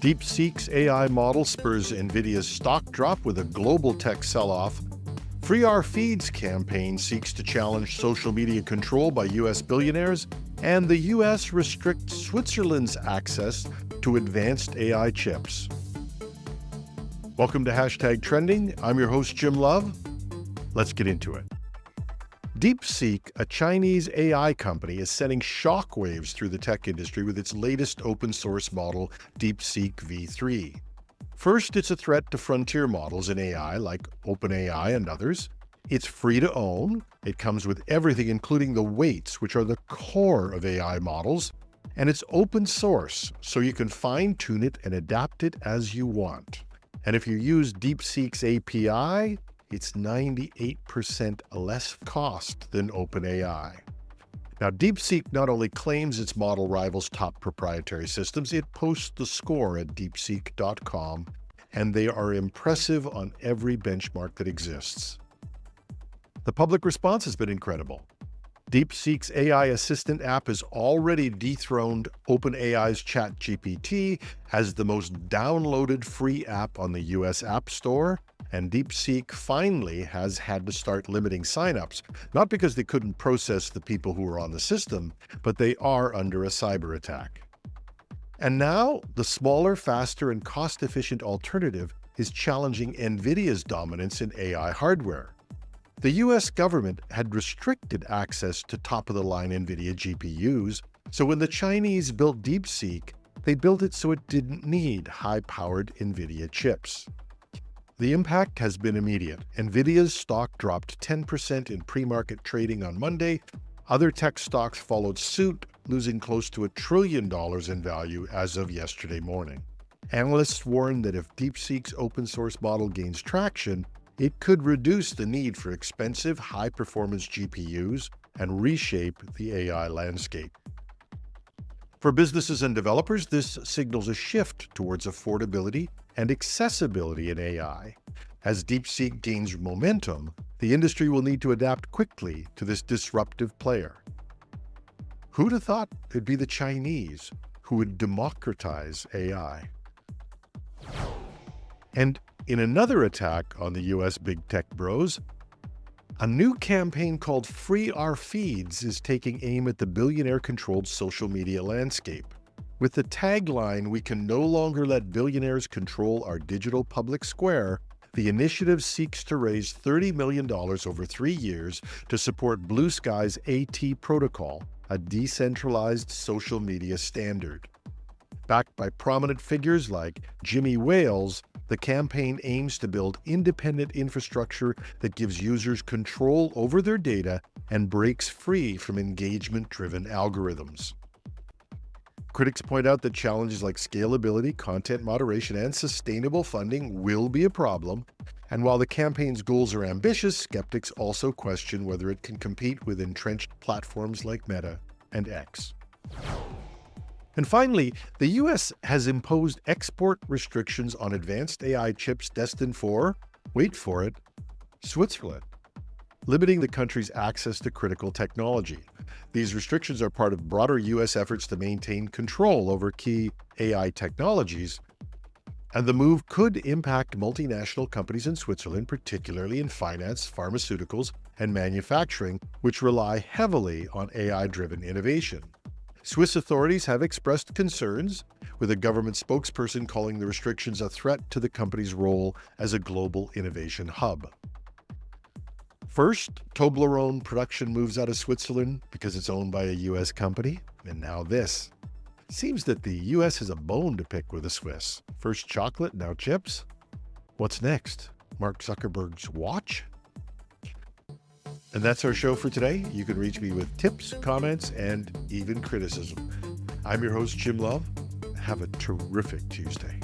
DeepSeek's AI model spurs NVIDIA's stock drop with a global tech sell-off. Free Our Feeds campaign seeks to challenge social media control by U.S. billionaires. And the U.S. restricts Switzerland's access to advanced AI chips. Welcome to #Trending. I'm your host, Jim Love. Let's get into it. DeepSeek, a Chinese AI company, is sending shockwaves through the tech industry with its latest open-source model, DeepSeek v3. First, it's a threat to frontier models in AI like OpenAI and others. It's free to own. It comes with everything, including the weights, which are the core of AI models. And it's open source, so you can fine-tune it and adapt it as you want. And if you use DeepSeek's API, it's 98% less cost than OpenAI. Now, DeepSeek not only claims its model rivals top proprietary systems, it posts the score at deepseek.com, and they are impressive on every benchmark that exists. The public response has been incredible. DeepSeek's AI assistant app has already dethroned OpenAI's ChatGPT as the most downloaded free app on the US App Store, and DeepSeek finally has had to start limiting signups, not because they couldn't process the people who are on the system, but they are under a cyber attack. And now, the smaller, faster, and cost-efficient alternative is challenging NVIDIA's dominance in AI hardware. The US government had restricted access to top-of-the-line NVIDIA GPUs, so when the Chinese built DeepSeek, they built it so it didn't need high-powered NVIDIA chips. The impact has been immediate. NVIDIA's stock dropped 10% in pre-market trading on Monday. Other tech stocks followed suit, losing close to $1 trillion in value as of yesterday morning. Analysts warn that if DeepSeek's open-source model gains traction, it could reduce the need for expensive, high-performance GPUs and reshape the AI landscape. For businesses and developers, this signals a shift towards affordability and accessibility in AI. As DeepSeek gains momentum, the industry will need to adapt quickly to this disruptive player. Who'd have thought it'd be the Chinese who would democratize AI? And in another attack on the US big tech bros, a new campaign called Free Our Feeds is taking aim at the billionaire-controlled social media landscape. With the tagline, "We can no longer let billionaires control our digital public square," the initiative seeks to raise $30 million over 3 years to support Blue Sky's AT protocol, a decentralized social media standard. Backed by prominent figures like Jimmy Wales, the campaign aims to build independent infrastructure that gives users control over their data and breaks free from engagement-driven algorithms. Critics point out that challenges like scalability, content moderation, and sustainable funding will be a problem. And while the campaign's goals are ambitious, skeptics also question whether it can compete with entrenched platforms like Meta and X. And finally, the U.S. has imposed export restrictions on advanced AI chips destined for, wait for it, Switzerland, limiting the country's access to critical technology. These restrictions are part of broader U.S. efforts to maintain control over key AI technologies, and the move could impact multinational companies in Switzerland, particularly in finance, pharmaceuticals, and manufacturing, which rely heavily on AI-driven innovation. Swiss authorities have expressed concerns, with a government spokesperson calling the restrictions a threat to the company's role as a global innovation hub. First, Toblerone production moves out of Switzerland because it's owned by a U.S. company, and now this. Seems that the U.S. has a bone to pick with the Swiss. First chocolate, now chips. What's next? Mark Zuckerberg's watch? And that's our show for today. You can reach me with tips, comments, and even criticism. I'm your host, Jim Love. Have a terrific Tuesday.